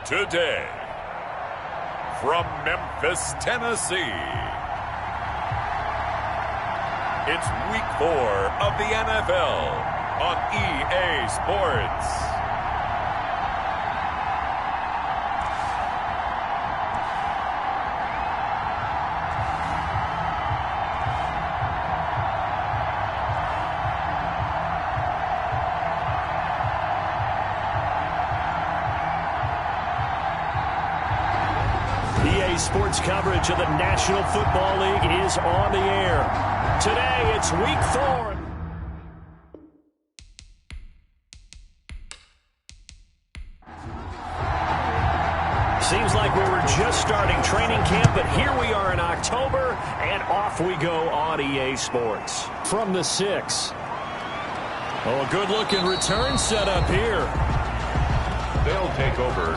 Today, from Memphis, Tennessee, it's Week 4 of the NFL on EA Sports. Sports coverage of the National Football League is on the air. Today, it's Week 4. Seems like we were just starting training camp, but here we are in October, and off we go on EA Sports. From the 6. Oh, a good-looking return setup here. They'll take over.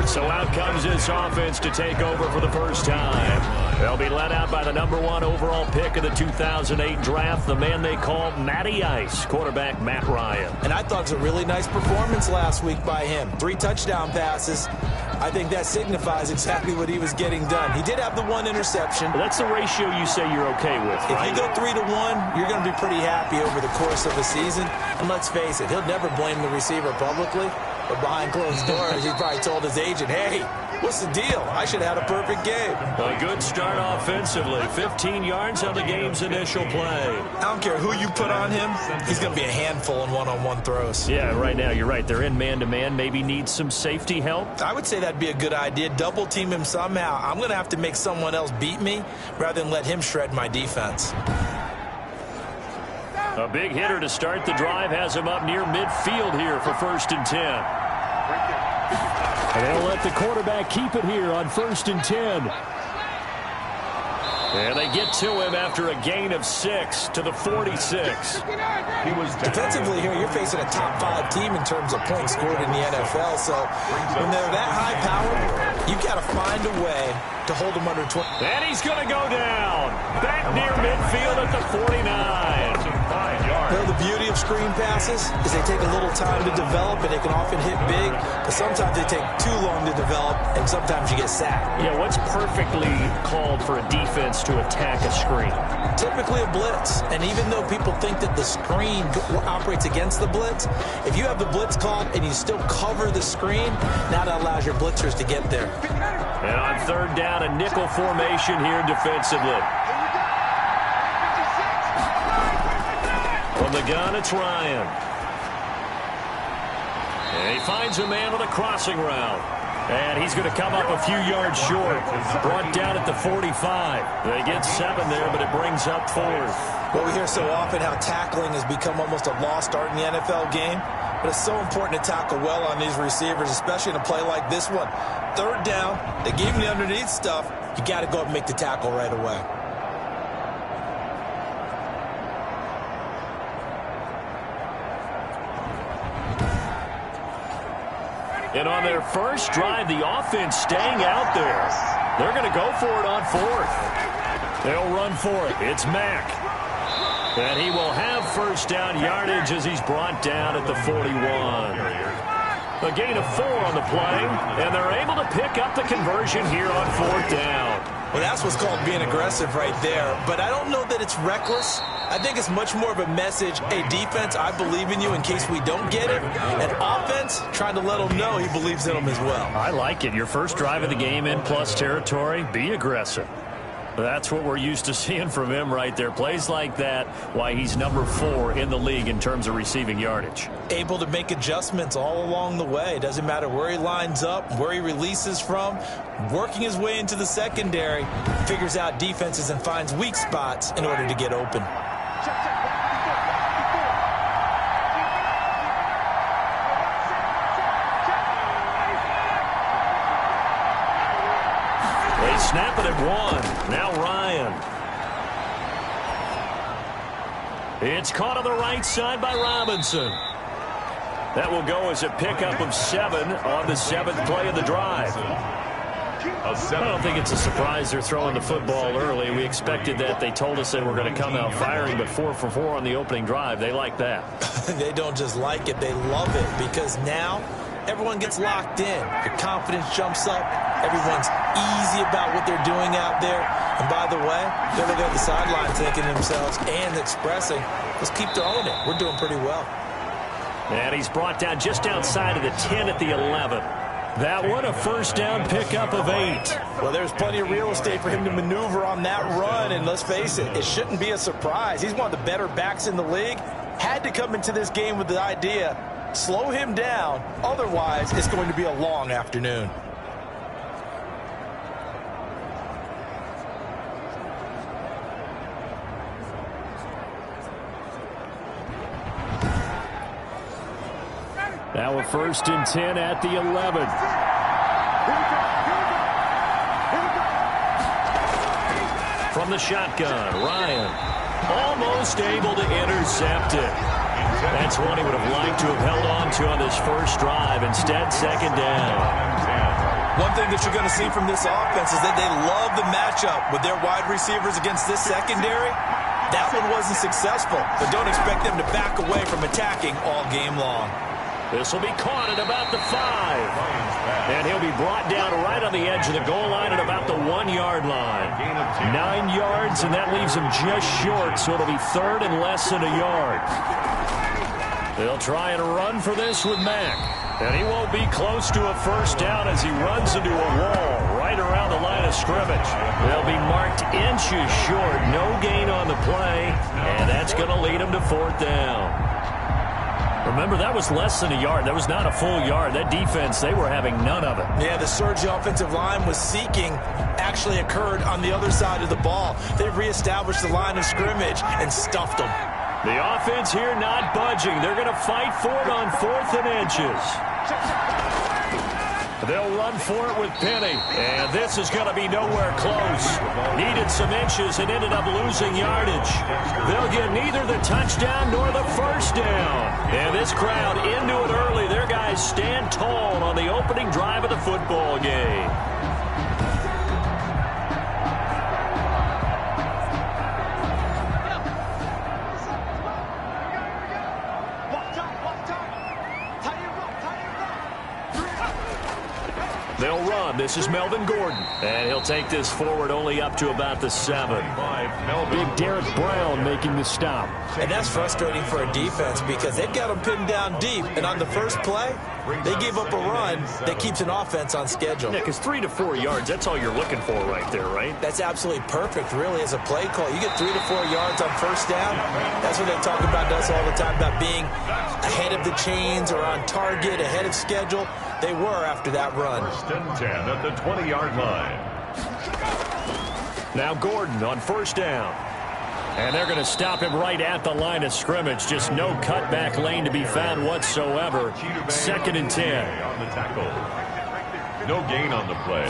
So out comes this offense to take over for the first time. They'll be led out by the #1 overall pick of the 2008 draft, the man they call Matty Ice, quarterback Matt Ryan. And I thought it was a really nice performance last week by him. 3 touchdown passes. I think that signifies exactly what he was getting done. He did have the 1 interception. That's the ratio you say you're okay with, right? If you go 3-1, you're going to be pretty happy over the course of a season. And let's face it, he'll never blame the receiver publicly. But behind closed doors, he probably told his agent, hey, what's the deal? I should have had a perfect game. A good start offensively. 15 yards on the game's initial play. I don't care who you put on him. He's going to be a handful in one-on-one throws. Yeah, right now, you're right. They're in man-to-man. Maybe need some safety help. I would say that'd be a good idea. Double team him somehow. I'm going to have to make someone else beat me rather than let him shred my defense. A big hitter to start the drive has him up near midfield here for 1st and 10. And they'll let the quarterback keep it here on 1st and 10. And they get to him after a gain of 6 to the 46. Defensively here, you're facing a top 5 team in terms of points scored in the NFL. So when they're that high powered, you've got to find a way to hold them under 20. And he's going to go down. Back near midfield at the 49. You know, the beauty of screen passes is they take a little time to develop, and they can often hit big, but sometimes they take too long to develop, and sometimes you get sacked. Yeah, what's perfectly called for a defense to attack a screen? Typically a blitz, and even though people think that the screen operates against the blitz, if you have the blitz called and you still cover the screen, now that allows your blitzers to get there. And on 3rd down, a nickel formation here defensively. From the gun, it's Ryan. And he finds a man with a crossing route. And he's going to come up a few yards short. Brought down at the 45. They get 7 there, but it brings up 4th. Well, we hear so often how tackling has become almost a lost art in the NFL game. But it's so important to tackle well on these receivers, especially in a play like this one. 3rd down, they gave him the underneath stuff. You got to go up and make the tackle right away. And on their first drive, the offense staying out there. They're going to go for it on 4th. They'll run for it. It's Mack. And he will have 1st down yardage as he's brought down at the 41. A gain of 4 on the play, and they're able to pick up the conversion here on 4th down. Well, that's what's called being aggressive right there. But I don't know that it's reckless. I think it's much more of a message, hey, defense, I believe in you in case we don't get it. And offense, trying to let him know he believes in them as well. I like it. Your first drive of the game in plus territory, be aggressive. That's what we're used to seeing from him right there. Plays like that, why he's number 4 in the league in terms of receiving yardage. Able to make adjustments all along the way. Doesn't matter where he lines up, where he releases from. Working his way into the secondary, figures out defenses and finds weak spots in order to get open. They snap it at 1. Now Ryan. It's caught on the right side by Robinson. That will go as a pickup of 7 on the 7th play of the drive. I don't think it's a surprise they're throwing the football early. We expected that. They told us they were going to come out firing, but 4 for 4 on the opening drive. They like that. They don't just like it, they love it, because now everyone gets locked in. Your confidence jumps up. Everyone's easy about what they're doing out there. And by the way, they're looking at the sideline thinking to themselves and expressing, let's keep throwing it. We're doing pretty well. And he's brought down just outside of the 10 at the 11. That one, a first down pickup of 8. Well, there's plenty of real estate for him to maneuver on that run. And let's face it, it shouldn't be a surprise. He's one of the better backs in the league. Had to come into this game with the idea, slow him down. Otherwise, it's going to be a long afternoon. Now a first and 10 at the 11. From the shotgun, Ryan almost able to intercept it. That's one he would have liked to have held on to on this first drive. Instead, second down. One thing that you're going to see from this offense is that they love the matchup with their wide receivers against this secondary. That one wasn't successful, but don't expect them to back away from attacking all game long. This will be caught at about the 5. And he'll be brought down right on the edge of the goal line at about the 1-yard line. 9 yards, and that leaves him just short, so it'll be third and less than a yard. They'll try and run for this with Mack. And he won't be close to a first down as he runs into a wall right around the line of scrimmage. They'll be marked inches short. No gain on the play, and that's going to lead him to fourth down. Remember, that was less than a yard. That was not a full yard. That defense, they were having none of it. Yeah, the surge the offensive line was seeking actually occurred on the other side of the ball. They reestablished the line of scrimmage and stuffed them. The offense here not budging. They're going to fight for it on 4th and inches. They'll run for it with Penny. And this is going to be nowhere close. Needed some inches and ended up losing yardage. They'll get neither the touchdown nor the first down. And this crowd into it early. Their guys stand tall on the opening drive of the football game. They'll run. This is Melvin Gordon. And he'll take this forward only up to about the 7. Big Derek Brown making the stop. And that's frustrating for a defense because they've got them pinned down deep. And on the first play, they give up a run that keeps an offense on schedule. Yeah, because 3 to 4 yards, that's all you're looking for right there, right? That's absolutely perfect, really, as a play call. You get 3 to 4 yards on first down. That's what they talk about us all the time, about being ahead of the chains or on target, ahead of schedule. They were after that run. First and 10 at the 20-yard line. Now Gordon on first down. And they're going to stop him right at the line of scrimmage. Just no cutback lane to be found whatsoever. 2nd and 10. On the tackle. No gain on the play.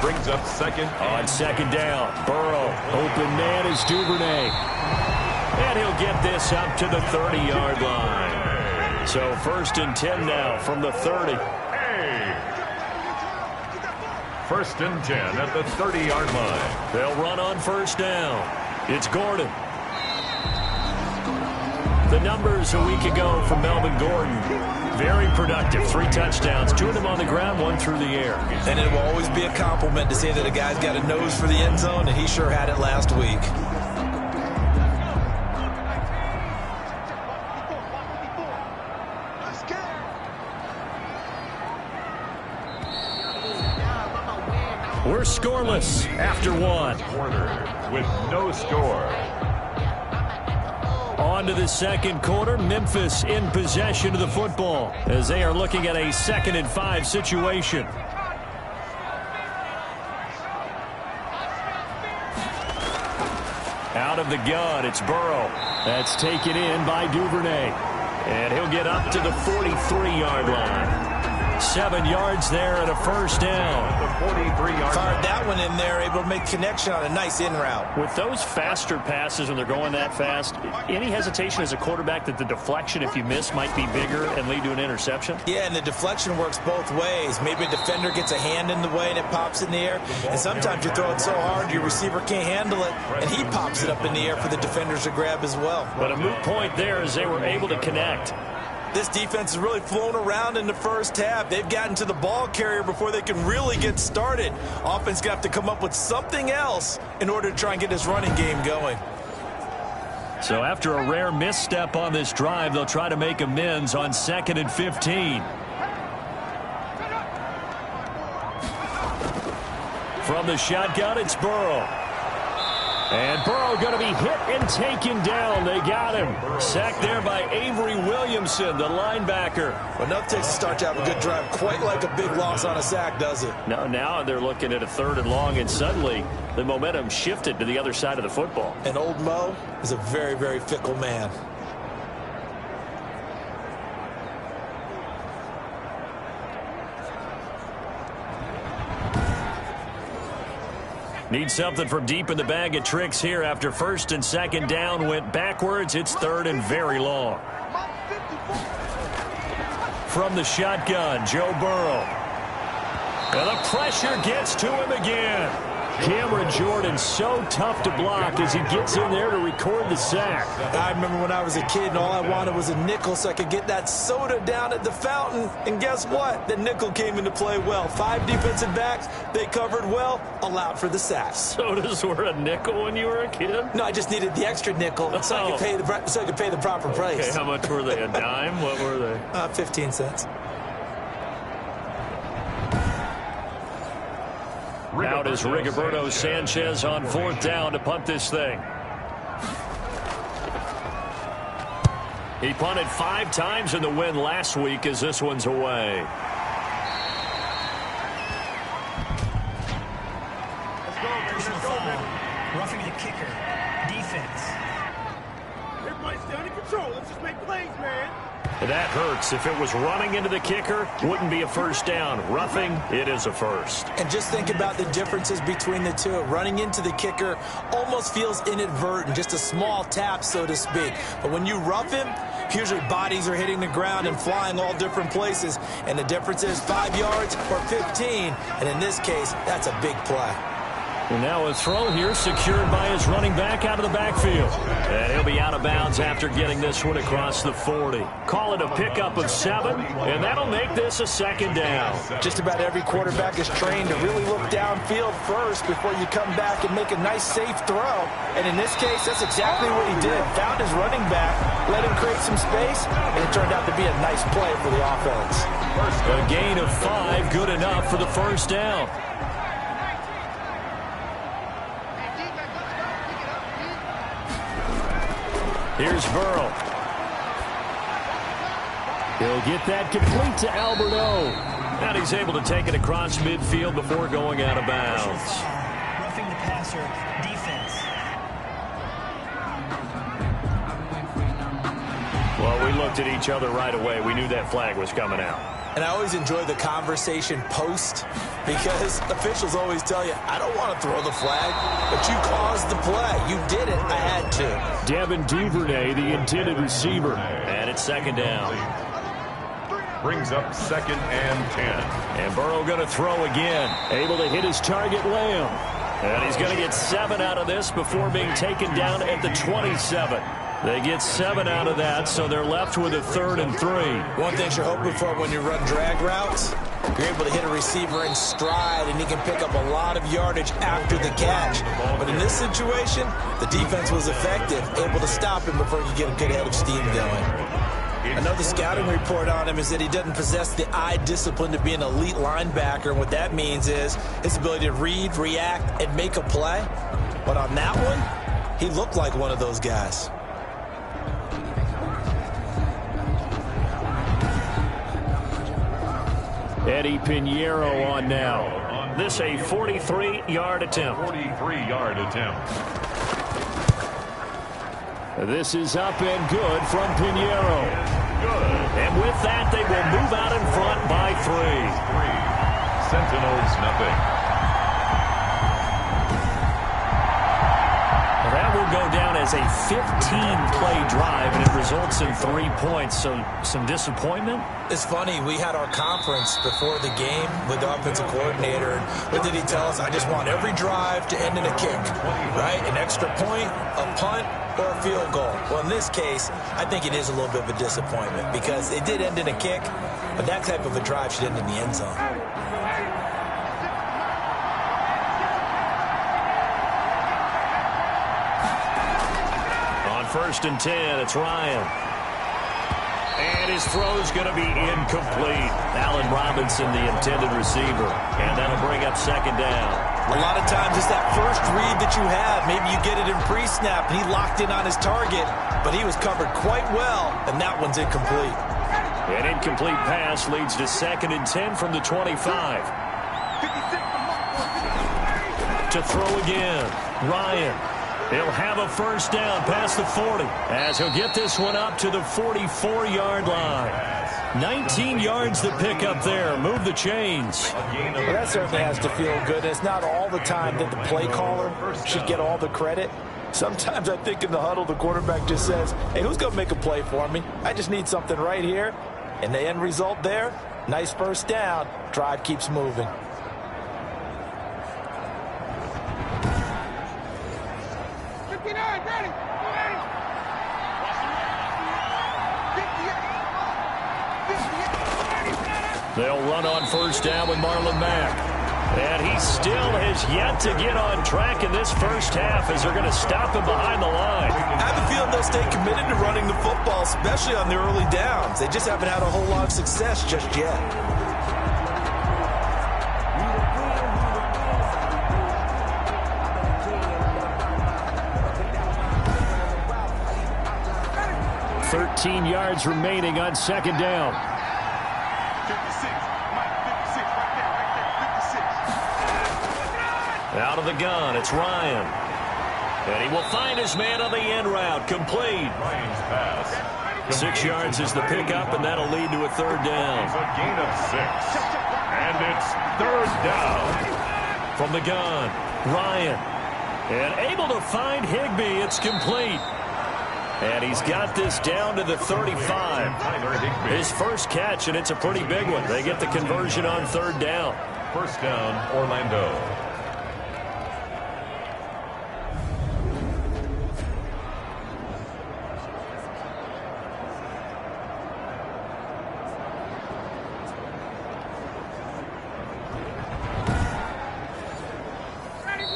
Brings up second. On second down, Burrow. Open man is Duvernay. And he'll get this up to the 30-yard line. So 1st and 10 now from the 30. First and 10 at the 30-yard line. They'll run on first down. It's Gordon. The numbers a week ago from Melvin Gordon. Very productive. 3 touchdowns. 2 of them on the ground, 1 through the air. And it will always be a compliment to say that a guy's got a nose for the end zone, and he sure had it last week. We're scoreless after 1. Quarter with no score. On to the second quarter. Memphis in possession of the football as they are looking at a 2nd and 5 situation. Out of the gun, it's Burrow. That's taken in by Duvernay. And he'll get up to the 43-yard line. 7 yards there and a first down. The 43-yard Fired that one in there, able to make connection on a nice in route. With those faster passes when they're going that fast, any hesitation as a quarterback that the deflection, if you miss, might be bigger and lead to an interception? Yeah, and the deflection works both ways. Maybe a defender gets a hand in the way and it pops in the air. And sometimes you throw it so hard your receiver can't handle it, and he pops it up in the air for the defenders to grab as well. But a moot point there as they were able to connect. This defense has really flown around in the first half. They've gotten to the ball carrier before they can really get started. Offense got to come up with something else in order to try and get this running game going. So after a rare misstep on this drive, they'll try to make amends on 2nd and 15. From the shotgun, it's Burrow. And Burrow going to be hit and taken down. They got him. Sacked there by Avery Williamson, the linebacker. Well, nothing takes a start to have a good drive. Quite like a big loss on a sack, does it? No, now they're looking at a 3rd and long, and suddenly the momentum shifted to the other side of the football. And old Mo is a very, very fickle man. Need something from deep in the bag of tricks here after 1st and 2nd down went backwards. It's 3rd and very long. From the shotgun, Joe Burrow. And the pressure gets to him again. Cameron Jordan so tough to block as he gets in there to record the sack. I remember when I was a kid and all I wanted was a nickel so I could get that soda down at the fountain. And guess what? The nickel came into play well. 5 defensive backs, they covered well, allowed for the sacks. Sodas were a nickel when you were a kid? No, I just needed the extra nickel so I could pay the proper price. Okay, how much were they? A dime? What were they? 15 cents. Out is Rigoberto Sanchez on 4th down to punt this thing. He punted 5 times in the win last week as this one's away. Personal foul. Roughing the kicker. Defense. Everybody stay under control. Let's just make plays, man. That hurts. If it was running into the kicker, wouldn't be a 1st down. Roughing, it is a 1st. And just think about the differences between the two. Running into the kicker almost feels inadvertent, just a small tap, so to speak. But when you rough him, usually bodies are hitting the ground and flying all different places. And the difference is 5 yards or 15. And in this case, that's a big play. And now a throw here secured by his running back out of the backfield. And he'll be out of bounds after getting this one across the 40. Call it a pickup of 7, and that'll make this a 2nd down. Just about every quarterback is trained to really look downfield first before you come back and make a nice, safe throw. And in this case, that's exactly what he did. Found his running back, let him create some space, and it turned out to be a nice play for the offense. A gain of 5, good enough for the 1st down. Here's Burrow. He'll get that complete to Alberto. And he's able to take it across midfield before going out of bounds. Roughing the passer. Defense. Well, we looked at each other right away. We knew that flag was coming out. And I always enjoy the conversation post because officials always tell you, I don't want to throw the flag, but you caused the play. You did it. I had to. Devin Duvernay, the intended receiver. And it's 2nd down. Brings up 2nd and 10. And Burrow going to throw again. Able to hit his target, Lamb. And he's going to get 7 out of this before being taken down at the 27. They get 7 out of that, so they're left with a 3rd and 3. One thing you're hoping for when you run drag routes, you're able to hit a receiver in stride, and he can pick up a lot of yardage after the catch. But in this situation, the defense was effective, able to stop him before he could get a good head of steam going. Another scouting report on him is that he doesn't possess the eye discipline to be an elite linebacker, and what that means is his ability to read, react, and make a play. But on that one, he looked like one of those guys. Eddie Pinheiro on now. This a 43-yard attempt. 43-yard attempt. This is up and good from Pinheiro. Good. And with that, they will move out in front by 3. Sentinels, nothing. That will go down has a 15-play drive, and it results in 3 points. So some disappointment? It's funny. We had our conference before the game with the offensive coordinator. And what did he tell us? I just want every drive to end in a kick, right? An extra point, a punt, or a field goal. Well, in this case, I think it is a little bit of a disappointment because it did end in a kick, but that type of a drive should end in the end zone. First and 10, it's Ryan. And his throw's going to be incomplete. Allen Robinson, the intended receiver. And that'll bring up second down. A lot of times it's that first read that you have. Maybe you get it in pre-snap, and he locked in on his target, but he was covered quite well, and that one's incomplete. An incomplete pass leads to second and 10 from the 25. To throw again, Ryan. He'll have a first down past the 40 as he'll get this one up to the 44-yard line. 19 yards to pick up there. Move the chains. Well, that certainly has to feel good. It's not all the time that the play caller should get all the credit. Sometimes I think in the huddle the quarterback just says, hey, who's going to make a play for me? I just need something right here. And the end result there, nice first down. Drive keeps moving. They'll run on first down with Marlon Mack. And he still has yet to get on track in this first half as they're going to stop him behind the line. I have a feeling they'll stay committed to running the football, especially on the early downs. They just haven't had a whole lot of success just yet. $13 yards remaining on second down. Out of the gun, it's Ryan. And he will find his man on the end route. Complete. Ryan's pass. 6 yards is the pickup, and that'll lead to a third down. It's a gain of 6. And it's third down. From the gun, Ryan. And able to find Higbee. It's complete. And he's got this down to the 35. His first catch, and it's a pretty big one. They get the conversion on third down. First down, Orlando.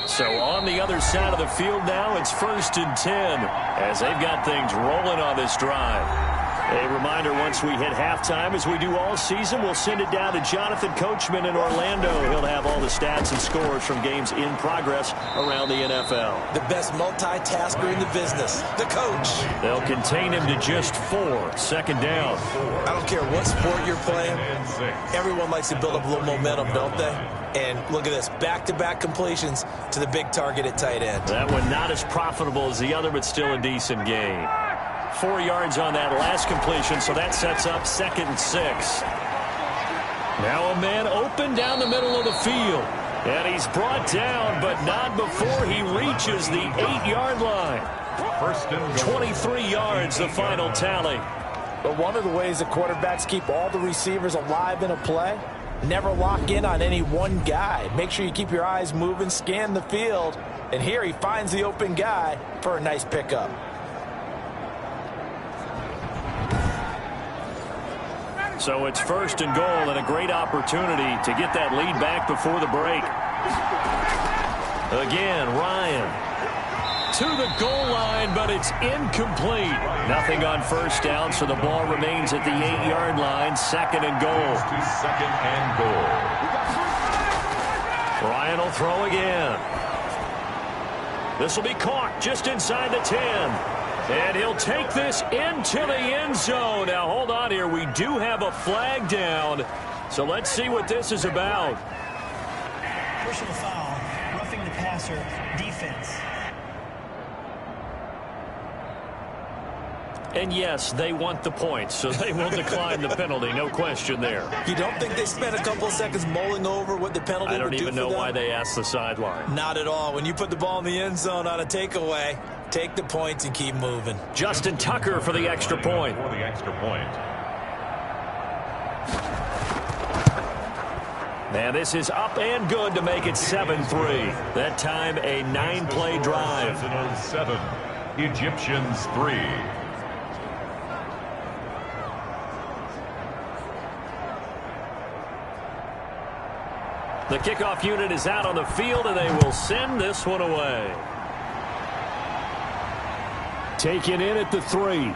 So on the other side of the field now, it's first and 10 as they've got things rolling on this drive. A reminder, once we hit halftime, as we do all season, we'll send it down to Jonathan Coachman in Orlando. He'll have all the stats and scores from games in progress around the NFL. The best multitasker in the business, the coach. They'll contain him to just 4. Second down. I don't care what sport you're playing. Everyone likes to build up a little momentum, don't they? And look at this, back-to-back completions to the big target at tight end. That one not as profitable as the other, but still a decent gain. 4 yards on that last completion, so that sets up second and 6. Now a man open down the middle of the field. And he's brought down, but not before he reaches the 8-yard line. First and 23 yards, the final tally. But one of the ways that quarterbacks keep all the receivers alive in a play, never lock in on any one guy. Make sure you keep your eyes moving, scan the field. And here he finds the open guy for a nice pickup. So it's first and goal and a great opportunity to get that lead back before the break. Again, Ryan to the goal line, but it's incomplete. Nothing on first down, so the ball remains at the 8-yard line. Second and goal. Second and goal. Ryan will throw again. This will be caught just inside the 10. And he'll take this into the end zone. Now, hold on here. We do have a flag down. So let's see what this is about. Personal foul, roughing the passer, defense. And yes, they want the points, so they will decline the penalty. No question there. You don't think they spent a couple of seconds mulling over what the penalty would do for them? I don't even know why they asked the sideline. Not at all. When you put the ball in the end zone on a takeaway, Take the points and keep moving. Justin Tucker for the extra point. For the extra point. And this is up and good to make it 7-3. That time a 9-play drive. Sentinels 7, Egyptians 3. The kickoff unit is out on the field, and they will send this one away. Taken in at the 3.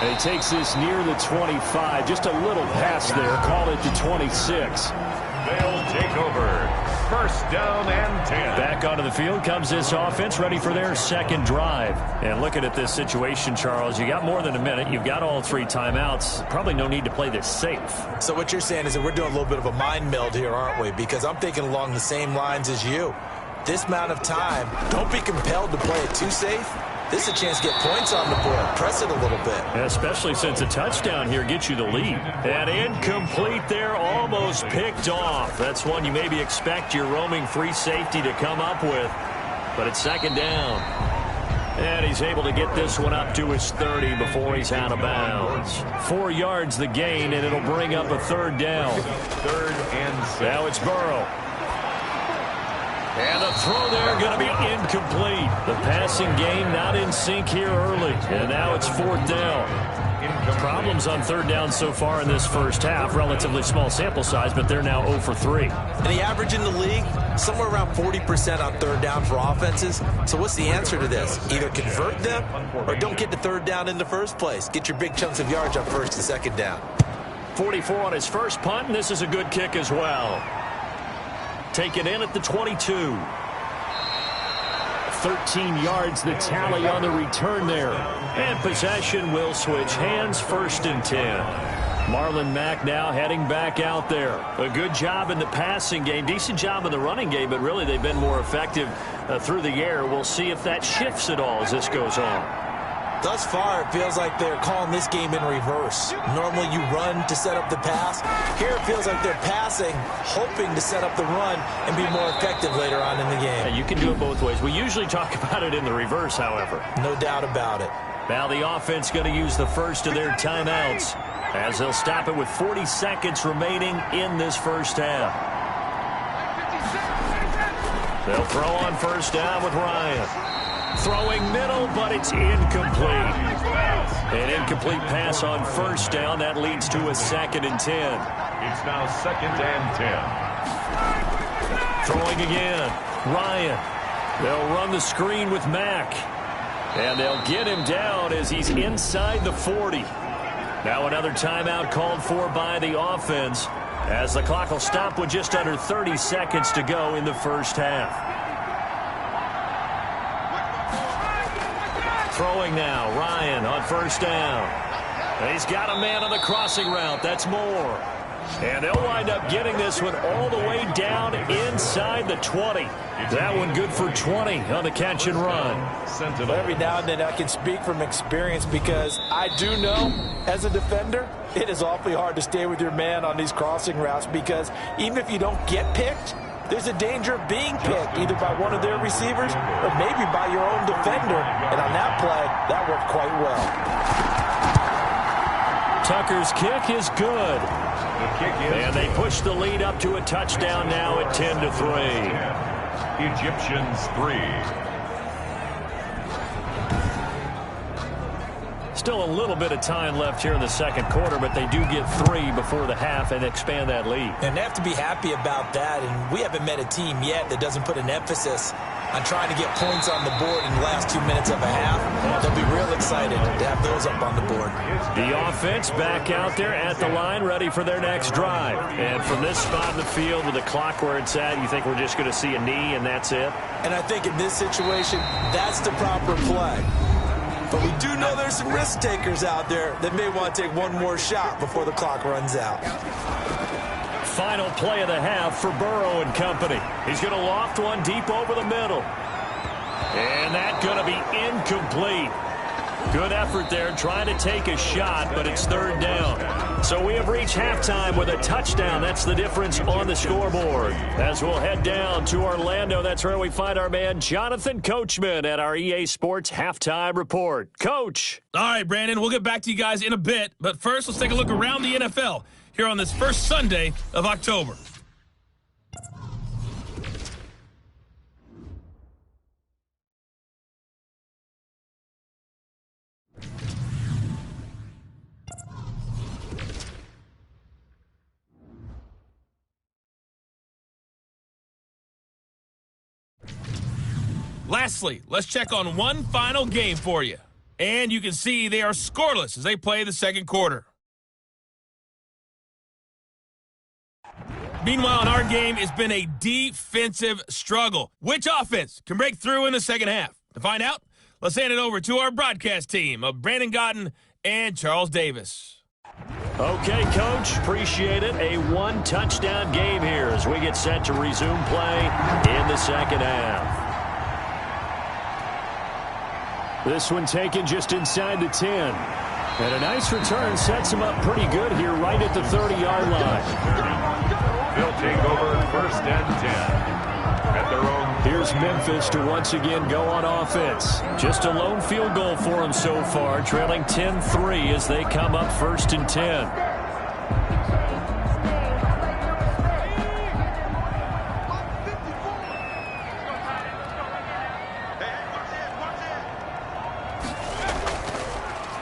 And he takes this near the 25. Just a little pass there. Call it the 26. They'll take over. First down and 10. Back onto the field comes this offense, ready for their second drive. And looking at this situation, Charles, you got more than a minute. You've got all 3 timeouts. Probably no need to play this safe. So what you're saying is that we're doing a little bit of a mind meld here, aren't we? Because I'm thinking along the same lines as you. This amount of time, don't be compelled to play it too safe. This is a chance to get points on the board. Press it a little bit. Especially since a touchdown here gets you the lead. And incomplete there, almost picked off. That's one you maybe expect your roaming free safety to come up with. But it's second down. And he's able to get this one up to his 30 before he's out of bounds. 4 yards the gain, and it'll bring up a third down. Third and 6. Now it's Burrow. And the throw there going to be incomplete. The passing game not in sync here early. And now it's fourth down. Problems on third down so far in this first half. Relatively small sample size, but they're now 0 for 3. And the average in the league, somewhere around 40% on third down for offenses. So what's the answer to this? Either convert them or don't get to third down in the first place. Get your big chunks of yards on first and second down. 44 on his first punt, and this is a good kick as well. Taken in at the 22. 13 yards the tally on the return there. And possession will switch hands, first and 10. Marlon Mack now heading back out there. A good job in the passing game. Decent job in the running game, but really they've been more effective through the air. We'll see if that shifts at all as this goes on. Thus far, it feels like they're calling this game in reverse. Normally you run to set up the pass. Here it feels like they're passing, hoping to set up the run and be more effective later on in the game. Yeah, you can do it both ways. We usually talk about it in the reverse, however. No doubt about it. Now the offense going to use the first of their timeouts as they'll stop it with 40 seconds remaining in this first half. They'll throw on first down with Ryan. Throwing middle, but it's incomplete. An incomplete pass on first down. That leads to a second and 10. It's now second and 10. Throwing again. Ryan. They'll run the screen with Mack. And they'll get him down as he's inside the 40. Now another timeout called for by the offense as the clock will stop with just under 30 seconds to go in the first half. Throwing now, Ryan on first down. He's got a man on the crossing route. That's Moore. And they'll wind up getting this one all the way down inside the 20. That one good for 20 on the catch and run. Well, every now and then I can speak from experience because I do know as a defender, it is awfully hard to stay with your man on these crossing routes because even if you don't get picked, there's a danger of being picked either by one of their receivers or maybe by your own defender. And on that play, that worked quite well. Tucker's kick is good. And they push the lead up to a touchdown now at 10-3. Egyptians 3. Still a little bit of time left here in the second quarter, but they do get 3 before the half and expand that lead. And they have to be happy about that. And we haven't met a team yet that doesn't put an emphasis on trying to get points on the board in the last 2 minutes of a half. They'll be real excited to have those up on the board. The offense back out there at the line, ready for their next drive. And from this spot in the field with the clock where it's at, you think we're just going to see a knee and that's it? And I think in this situation, that's the proper play. But we do know there's some risk takers out there that may want to take one more shot before the clock runs out. Final play of the half for Burrow and company. He's going to loft one deep over the middle. And that's going to be incomplete. Good effort there trying to take a shot, but it's third down. So we have reached halftime with a touchdown. That's the difference on the scoreboard. As we'll head down to Orlando, that's where we find our man Jonathan Coachman at our EA Sports Halftime Report. Coach. All right, Brandon, we'll get back to you guys in a bit. But first, let's take a look around the NFL here on this first Sunday of October. Lastly, let's check on one final game for you. And you can see they are scoreless as they play the second quarter. Meanwhile, in our game, it's been a defensive struggle. Which offense can break through in the second half? To find out, let's hand it over to our broadcast team of Brandon Gotten and Charles Davis. Okay, Coach, appreciate it. A one-touchdown game here as we get set to resume play in the second half. This one taken just inside the 10. And a nice return sets him up pretty good here right at the 30-yard line. They'll take over first and 10 at their own. Here's Memphis to once again go on offense. Just a lone field goal for them so far, trailing 10-3 as they come up first and 10.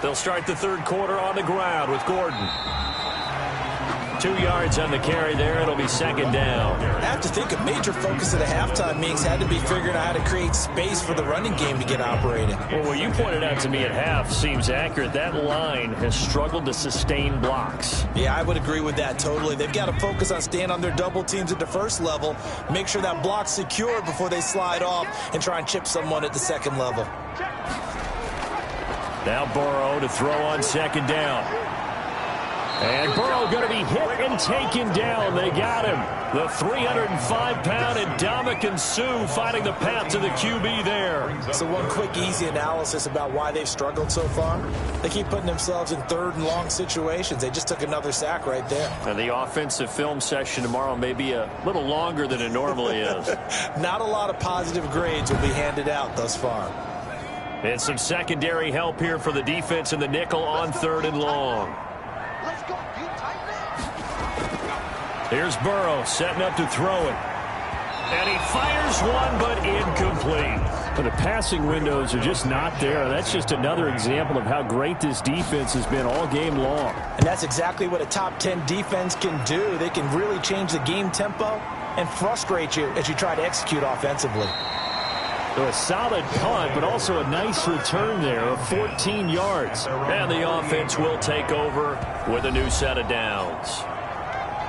They'll start the third quarter on the ground with Gordon. 2 yards on the carry there. It'll be second down. I have to think a major focus of the halftime meetings had to be figuring out how to create space for the running game to get operating. Well, what you pointed out to me at half seems accurate. That line has struggled to sustain blocks. Yeah, I would agree with that totally. They've got to focus on staying on their double teams at the first level, make sure that block's secure before they slide off and try and chip someone at the second level. Now Burrow to throw on second down. And Burrow going to be hit and taken down. They got him. The 305-pound Ndamukong Suh finding the path to the QB there. So one quick, easy analysis about why they've struggled so far. They keep putting themselves in third and long situations. They just took another sack right there. And the offensive film session tomorrow may be a little longer than it normally is. Not a lot of positive grades will be handed out thus far. And some secondary help here for the defense in the nickel on third and long. Here's Burrow setting up to throw it. And he fires one, but incomplete. But the passing windows are just not there. That's just another example of how great this defense has been all game long. And that's exactly what a top 10 defense can do. They can really change the game tempo and frustrate you as you try to execute offensively. So a solid punt, but also a nice return there of 14 yards. And the offense will take over with a new set of downs.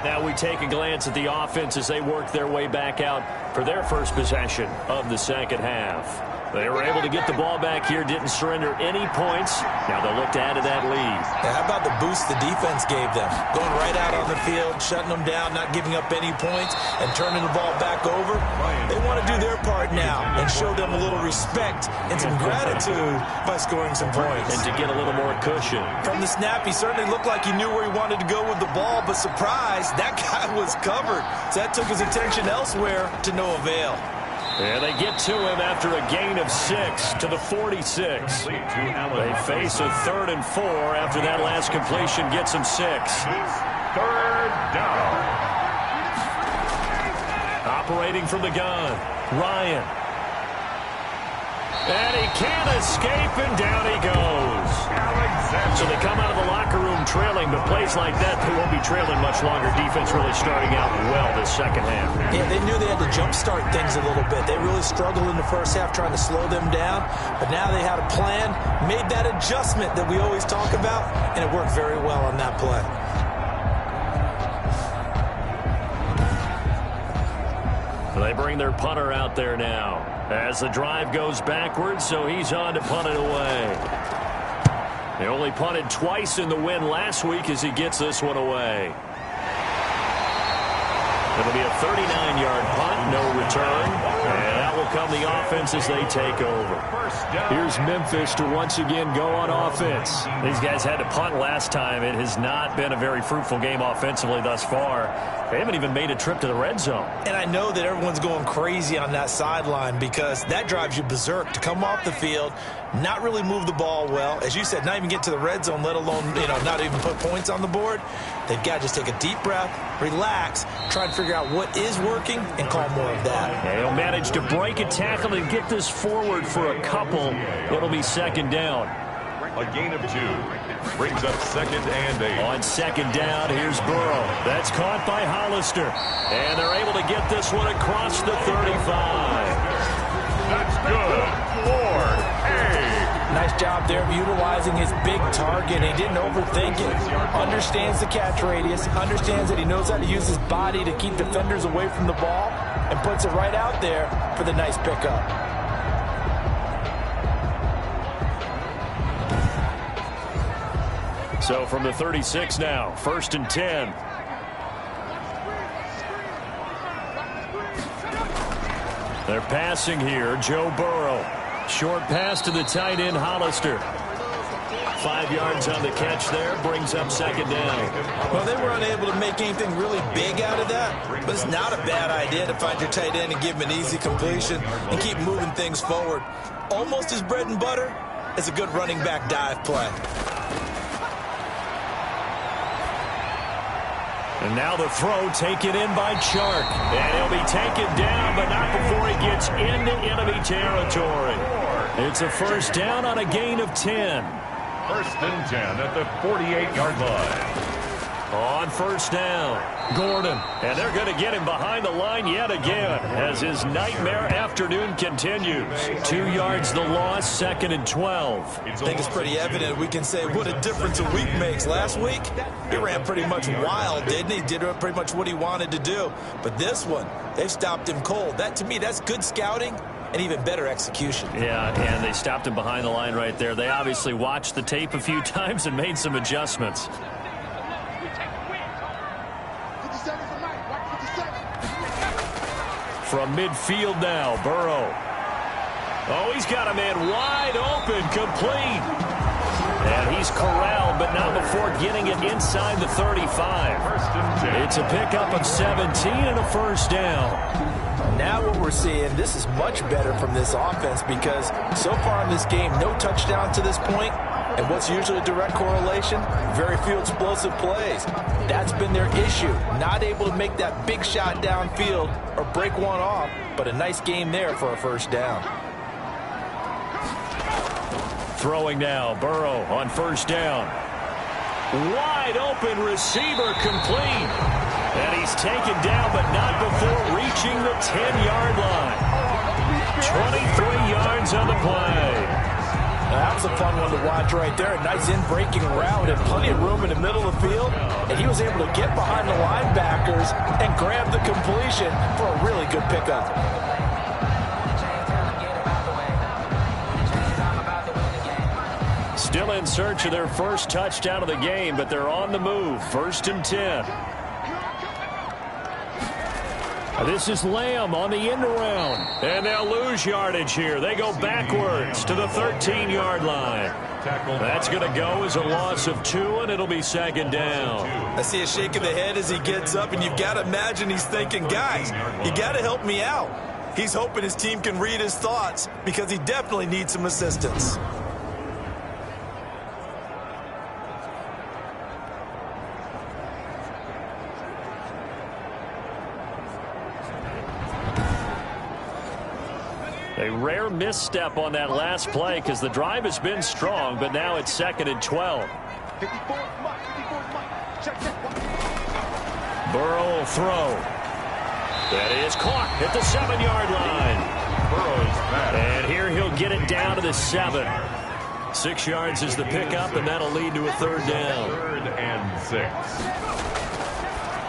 Now we take a glance at the offense as they work their way back out for their first possession of the second half. They were able to get the ball back here, didn't surrender any points. Now they'll look to add to that lead. Yeah, how about the boost the defense gave them? Going right out on the field, shutting them down, not giving up any points, and turning the ball back over. They want to do their part now and show them a little respect and some gratitude by scoring some points. And to get a little more cushion. From the snap, he certainly looked like he knew where he wanted to go with the ball, but surprise, that guy was covered. So that took his attention elsewhere to no avail. And they get to him after a gain of 6 to the 46. They face a 3rd and 4 after that last completion gets them 6. Third down. Operating from the gun, Ryan. And he can't escape, and down he goes. So they come out of the locker room trailing, but plays like that, they won't be trailing much longer. Defense really starting out well this second half. Yeah, they knew they had to jumpstart things a little bit. They really struggled in the first half trying to slow them down, but now they had a plan, made that adjustment that we always talk about, and it worked very well on that play. They bring their punter out there now as the drive goes backwards, so he's on to punt it away. They only punted twice in the win last week as he gets this one away. It'll be a 39-yard punt, no return, and that will come the offense as they take over. Here's Memphis to once again go on offense. These guys had to punt last time. It has not been a very fruitful game offensively thus far. They haven't even made a trip to the red zone. And I know that everyone's going crazy on that sideline because that drives you berserk to come off the field, not really move the ball well. As you said, not even get to the red zone, let alone, not even put points on the board. They've got to just take a deep breath, relax, try and figure out what is working, and call more of that. They'll manage to break a tackle and get this forward for a couple. It'll be second down. A gain of 2. Brings up 2nd and 8. On second down, here's Burrow. That's caught by Hollister. And they're able to get this one across the 35. That's good for A. Nice job there of utilizing his big target. He didn't overthink it. Understands the catch radius. Understands that he knows how to use his body to keep defenders away from the ball. And puts it right out there for the nice pickup. So from the 36 now, 1st and 10. They're passing here, Joe Burrow. Short pass to the tight end, Hollister. 5 yards on the catch there, brings up second down. Well, they were unable to make anything really big out of that, but it's not a bad idea to find your tight end and give him an easy completion and keep moving things forward. Almost as bread and butter as a good running back dive play. And now the throw taken in by Chark. And he'll be taken down, but not before he gets into enemy territory. It's a first down on a gain of 10. 1st and 10 at the 48-yard line. On first down, Gordon. And they're going to get him behind the line yet again as his nightmare afternoon continues. 2 yards the loss, 2nd and 12. I think it's pretty evident. We can say what a difference a week makes. Last week, he ran pretty much wild, didn't he? Did pretty much what he wanted to do. But this one, they've stopped him cold. That, to me, that's good scouting and even better execution. Yeah, and they stopped him behind the line right there. They obviously watched the tape a few times and made some adjustments. From midfield now, Burrow. Oh, he's got a man wide open, complete. And he's corralled, but not before getting it inside the 35. It's a pickup of 17 and a first down. Now what we're seeing, this is much better from this offense because so far in this game, no touchdown to this point. And what's usually a direct correlation? Very few explosive plays. That's been their issue. Not able to make that big shot downfield or break one off, but a nice game there for a first down. Throwing now, Burrow on first down. Wide open receiver complete. And he's taken down, but not before reaching the 10-yard line. 23 yards on the play. That was a fun one to watch right there. A nice in-breaking route and plenty of room in the middle of the field. And he was able to get behind the linebackers and grab the completion for a really good pickup. Still in search of their first touchdown of the game, but they're on the move. 1st and 10. This is Lamb on the end around. And they'll lose yardage here. They go backwards to the 13-yard line. That's going to go as a loss of 2, and it'll be second down. I see a shake of the head as he gets up, and you've got to imagine he's thinking, guys, you got to help me out. He's hoping his team can read his thoughts because he definitely needs some assistance. A rare misstep on that last play because the drive has been strong, but now it's 2nd and 12. Burrow will throw. That is caught at the 7-yard line. Burrow's back. And here he'll get it down to the 7. 6 yards is the pickup, and that'll lead to a third down. 3rd and 6.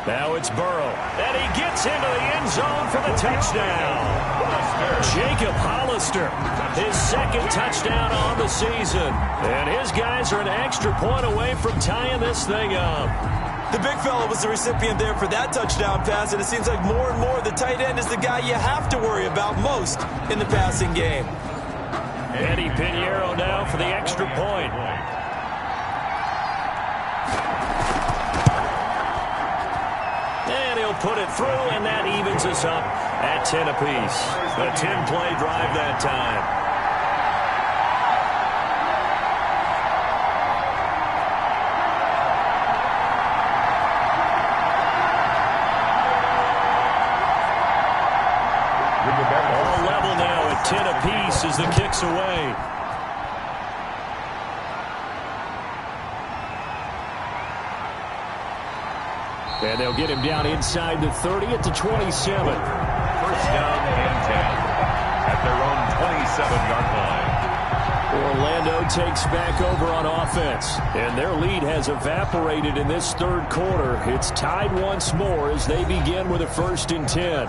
Now it's Burrow. And he gets into the end zone for the touchdown. Jacob Hollister, his 2nd touchdown on the season. And his guys are an extra point away from tying this thing up. The big fella was the recipient there for that touchdown pass, and it seems like more and more the tight end is the guy you have to worry about most in the passing game. Eddie Pinheiro now for the extra point. And he'll put it through, and that evens us up at 10 apiece. A 10-play drive that time. All level now at 10 apiece as the kick's away. And they'll get him down inside the 30 at the 27. First down and 10 at their own 27-yard line. Orlando takes back over on offense, and their lead has evaporated in this third quarter. It's tied once more as they begin with a 1st and 10.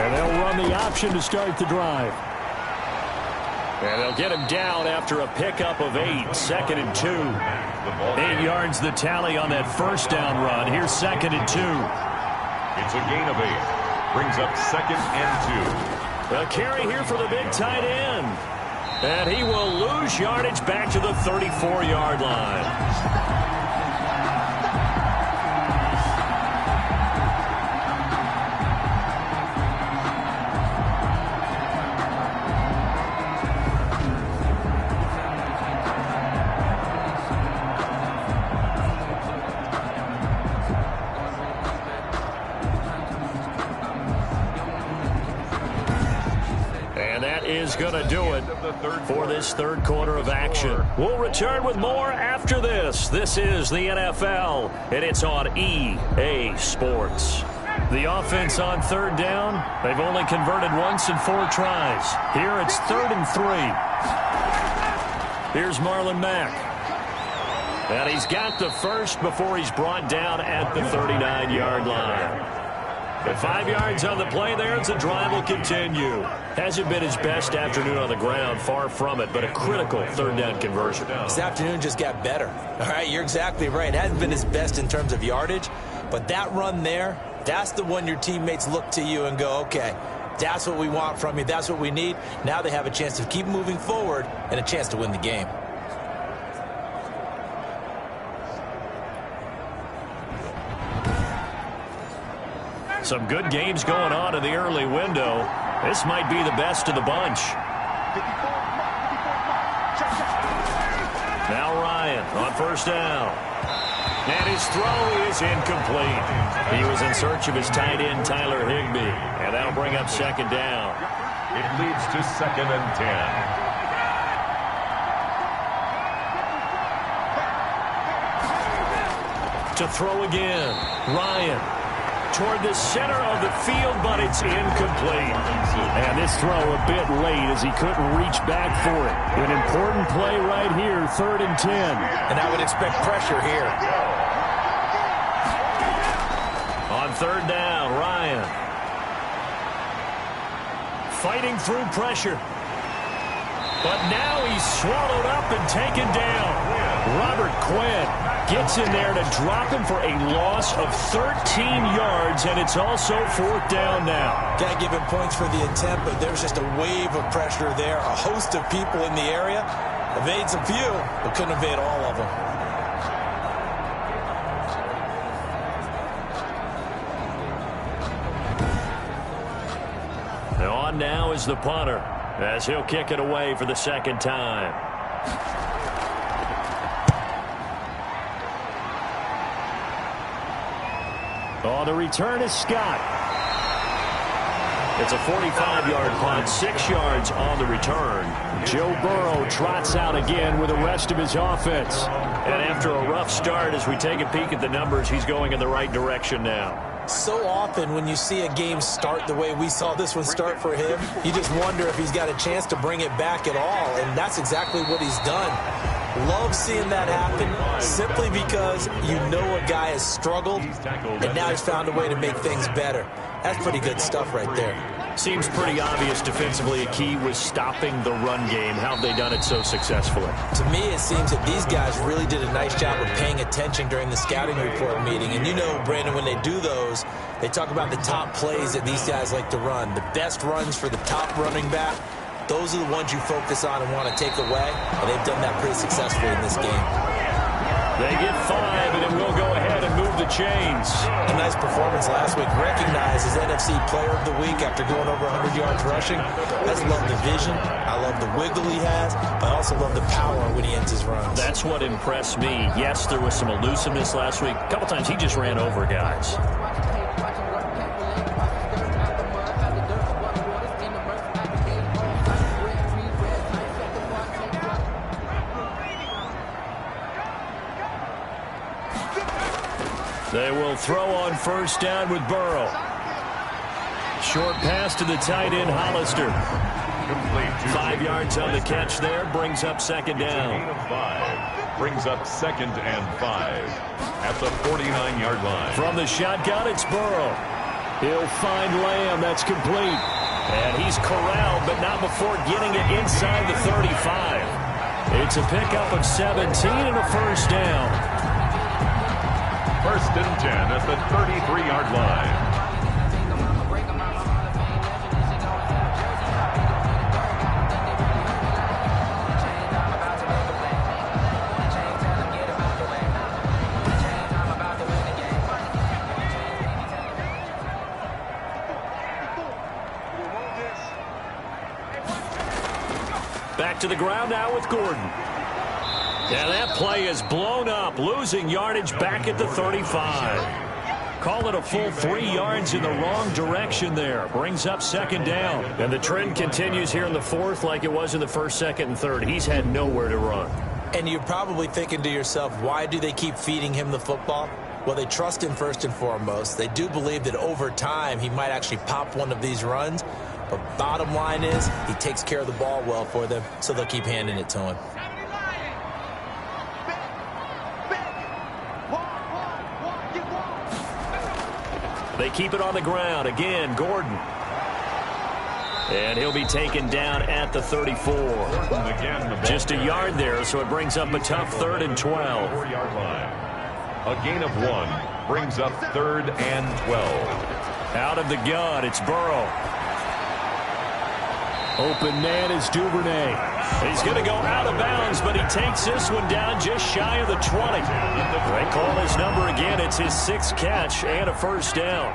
And they'll run the option to start the drive. And they'll get him down after a pickup of 8, 2nd and 2. 8 yards the tally on that first down run. Here's 2nd and 2. It's a gain of 8. Brings up 2nd and 2. A carry here for the big tight end. And he will lose yardage back to the 34-yard line. Is going to do it for this third quarter of action. We'll return with more after this. This is the NFL, and it's on EA Sports. The offense on third down, they've only converted once in 4 tries. Here it's 3rd and 3. Here's Marlon Mack. And he's got the first before he's brought down at the 39-yard line. With 5 yards on the play there, the drive will continue. Hasn't been his best afternoon on the ground, far from it, but a critical third down conversion. This afternoon just got better. All right, you're exactly right. Hasn't been his best in terms of yardage, but that run there, that's the one your teammates look to you and go, okay, that's what we want from you. That's what we need. Now they have a chance to keep moving forward and a chance to win the game. Some good games going on in the early window. This might be the best of the bunch. Now Ryan on first down. And his throw is incomplete. He was in search of his tight end, Tyler Higbee. And that'll bring up 2nd down. It leads to 2nd and 10. To throw again. Ryan. Toward the center of the field, but it's incomplete. And this throw a bit late as he couldn't reach back for it. An important play right here, 3rd and 10. And I would expect pressure here. On 3rd down, Ryan. Fighting through pressure. But now he's swallowed up and taken down. Robert Quinn gets in there to drop him for a loss of 13 yards, and it's also 4th down now. Got to give him points for the attempt, but there's just a wave of pressure there. A host of people in the area. Evades a few, but couldn't evade all of them. And on now is the punter, as he'll kick it away for the 2nd time. On the return is Scott. It's a 45-yard punt, 6 yards on the return. Joe Burrow trots out again with the rest of his offense. And after a rough start, as we take a peek at the numbers, he's going in the right direction now. So often when you see a game start the way we saw this one start for him, you just wonder if he's got a chance to bring it back at all, and that's exactly what he's done. Love seeing that happen simply because you know a guy has struggled, and now he's found a way to make things better. That's pretty good stuff right there. Seems pretty obvious defensively a key was stopping the run game. How have they done it so successfully? To me, it seems that these guys really did a nice job of paying attention during the scouting report meeting. And you know, Brandon, when they do those, they talk about the top plays that these guys like to run. The best runs for the top running back, those are the ones you focus on and want to take away. And they've done that pretty successfully in this game. They get 5, and it will go ahead and move the chains. A nice performance last week. Recognized as NFC Player of the Week after going over 100 yards rushing. I just love the vision. I love the wiggle he has. But I also love the power when he ends his runs. That's what impressed me. Yes, there was some elusiveness last week. A couple times he just ran over guys. They will throw on first down with Burrow. Short pass to the tight end, Hollister. 5 yards on the catch there. Brings up second down. Brings up 2nd and 5 at the 49-yard line. From the shotgun, it's Burrow. He'll find Lamb. That's complete. And he's corralled, but not before getting it inside the 35. It's a pickup of 17 and a first down. 1st and 10 at the 33-yard line. Back to the ground now with Gordon. And that play is blown up, losing yardage back at the 35. Call it a full 3 yards in the wrong direction there. Brings up second down. And the trend continues here in the 4th like it was in the 1st, 2nd, and 3rd. He's had nowhere to run. And you're probably thinking to yourself, why do they keep feeding him the football? Well, they trust him first and foremost. They do believe that over time he might actually pop one of these runs. But bottom line is he takes care of the ball well for them, so they'll keep handing it to him. They keep it on the ground. Again, Gordon. And he'll be taken down at the 34. Just a yard there, so it brings up a tough 3rd and 12. 4-yard line. A gain of 1 brings up 3rd and 12. Out of the gun, it's Burrow. Open man is Duvernay. He's going to go out of bounds, but he takes this one down just shy of the 20. They call his number again. It's his 6th catch and a first down.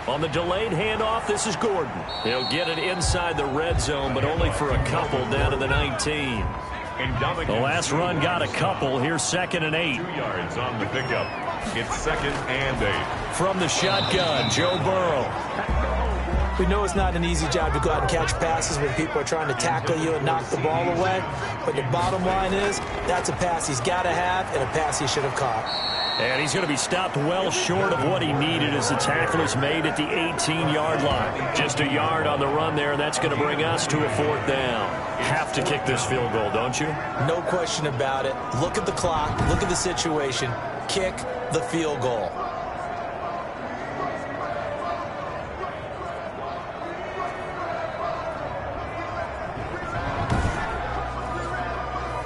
On the delayed handoff, this is Gordon. He'll get it inside the red zone, but only for a couple down to the 19. The last run got a couple. Here's 2nd and 8. 2 yards on the pickup. It's 2nd and 8. From the shotgun, Joe Burrow. We know it's not an easy job to go out and catch passes when people are trying to tackle you and knock the ball away. But the bottom line is that's a pass he's got to have and a pass he should have caught. And he's going to be stopped well short of what he needed as the tackle is made at the 18-yard line. Just a yard on the run there, and that's going to bring us to a 4th down. Have to kick this field goal, don't you? No question about it. Look at the clock. Look at the situation. Kick the field goal.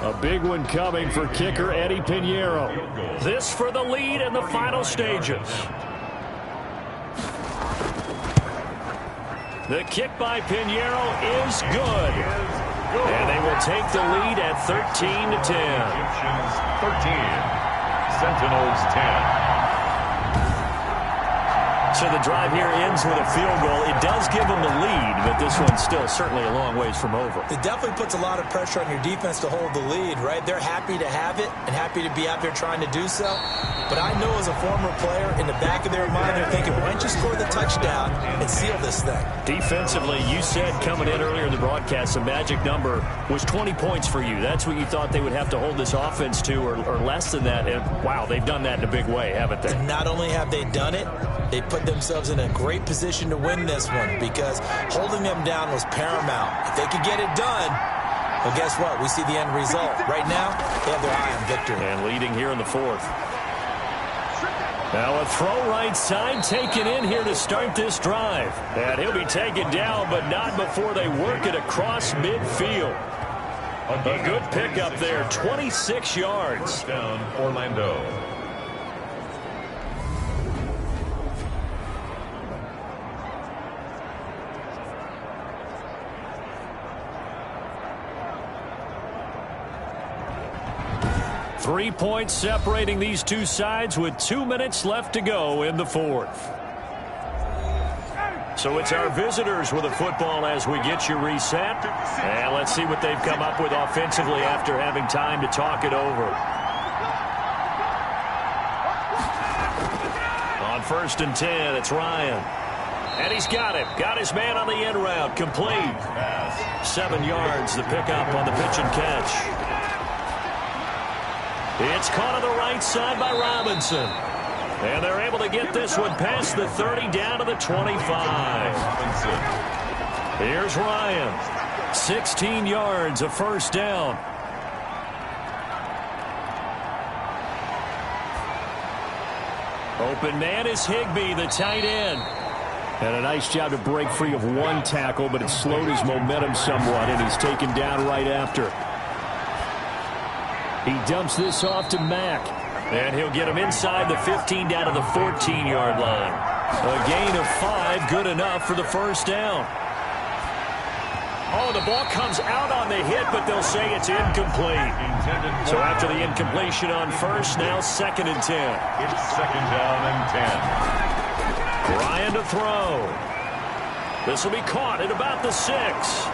A big one coming for kicker Eddie Pinheiro. This for the lead in the final stages. The kick by Pinheiro is good. And they will take the lead at 13-10. 13. Sentinels 10. So the drive here ends with a field goal. It does give them the lead, but this one's still certainly a long ways from over. It definitely puts a lot of pressure on your defense to hold the lead, right? They're happy to have it and happy to be out there trying to do so. But I know as a former player, in the back of their mind, they're thinking, why don't you score the touchdown and seal this thing? Defensively, you said coming in earlier in the broadcast, the magic number was 20 points for you. That's what you thought they would have to hold this offense to, or less than that. And, wow, they've done that in a big way, haven't they? And not only have they done it, they put themselves in a great position to win this one because holding them down was paramount. If they could get it done, well, guess what? We see the end result. Right now, they have their eye on victory. And leading here in the 4th. Now a throw right side taken in here to start this drive. And he'll be taken down, but not before they work it across midfield. A good pickup there, 26 yards. First down, Orlando. Three points separating these two sides with 2 minutes left to go in the fourth. So it's our visitors with the football as we get you reset. And let's see what they've come up with offensively after having time to talk it over. On 1st and 10, it's Ryan. And he's got it. Got his man on the end route. Complete. 7 yards, the pickup on the pitch and catch. It's caught on the right side by Robinson. And they're able to get this one past the 30 down to the 25. Here's Ryan. 16 yards, a first down. Open man is Higbee, the tight end. And a nice job to break free of one tackle, but it slowed his momentum somewhat, and he's taken down right after. He dumps this off to Mack. And he'll get him inside the 15 down to the 14-yard line. A gain of 5, good enough for the first down. Oh, the ball comes out on the hit, but they'll say it's incomplete. So after the incompletion on first, now 2nd and 10. It's 2nd down and 10. Ryan to throw. This will be caught at about the 6.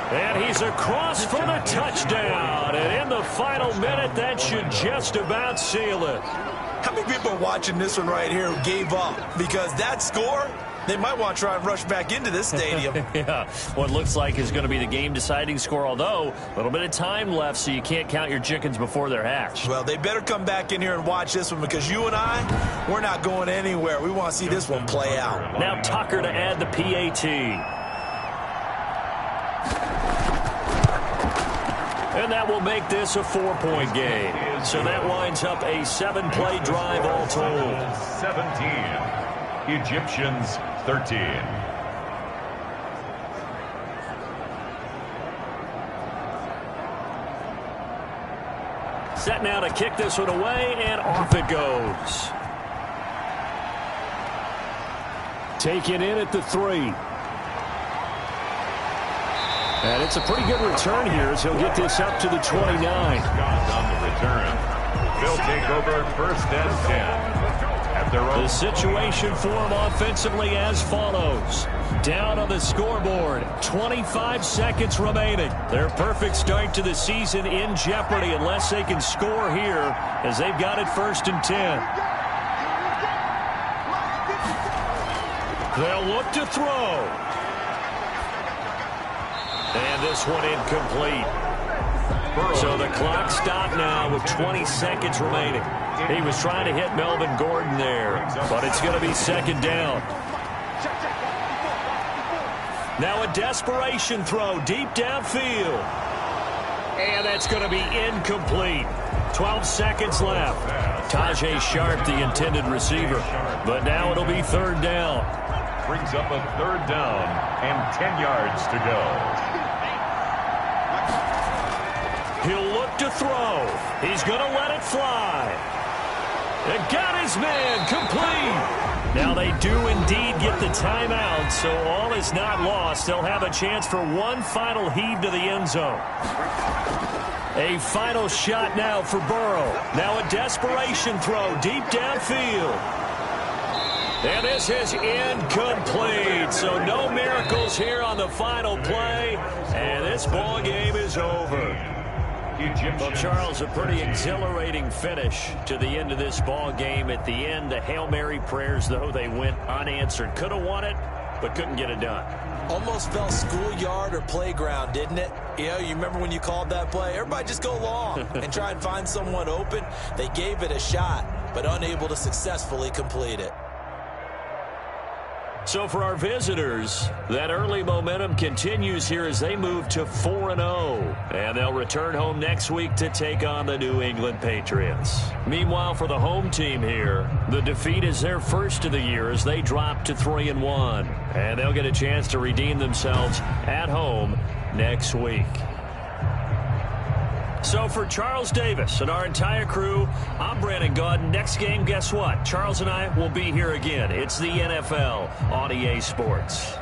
And he's across for the touchdown. And in the final minute, that should just about seal it. How many people are watching this one right here who gave up? Because that score, they might want to try and rush back into this stadium. Yeah, what looks like is going to be the game-deciding score, although a little bit of time left, so you can't count your chickens before they're hatched. Well, they better come back in here and watch this one, because you and I, we're not going anywhere. We want to see this one play out. Now Tucker to add the PAT. And that will make this a 4-point game. So that winds up a 7-play drive all told. 17. Egyptians 13. Set now to kick this one away, and off it goes. Taken in at the 3. And it's a pretty good return here as he'll get this up to the 29. Scott on the return. They'll take over 1st and 10. At their own. The situation for them offensively as follows. Down on the scoreboard, 25 seconds remaining. Their perfect start to the season in jeopardy unless they can score here as they've got it 1st and 10. They'll look to throw. And this one incomplete. So the clock stopped now with 20 seconds remaining. He was trying to hit Melvin Gordon there, but it's going to be 2nd down. Now a desperation throw deep downfield. And that's going to be incomplete. 12 seconds left. Tajay Sharp, the intended receiver. But now it'll be 3rd down. Brings up a 3rd down and 10 yards to go. He'll look to throw. He's going to let it fly. And got his man complete. Now they do indeed get the timeout, so all is not lost. They'll have a chance for one final heave to the end zone. A final shot now for Burrow. Now a desperation throw deep downfield. And this is incomplete. So no miracles here on the final play. And this ball game is over. Well, Charles, a pretty exhilarating finish to the end of this ball game. At the end, the Hail Mary prayers, though, they went unanswered. Could have won it, but couldn't get it done. Almost felt schoolyard or playground, didn't it? You know, you remember when you called that play? Everybody just go long and try and find someone open. They gave it a shot, but unable to successfully complete it. So for our visitors, that early momentum continues here as they move to 4-0. And they'll return home next week to take on the New England Patriots. Meanwhile, for the home team here, the defeat is their first of the year as they drop to 3-1. And they'll get a chance to redeem themselves at home next week. So for Charles Davis and our entire crew, I'm Brandon Gaudin. Next game, guess what? Charles and I will be here again. It's the NFL on EA Sports.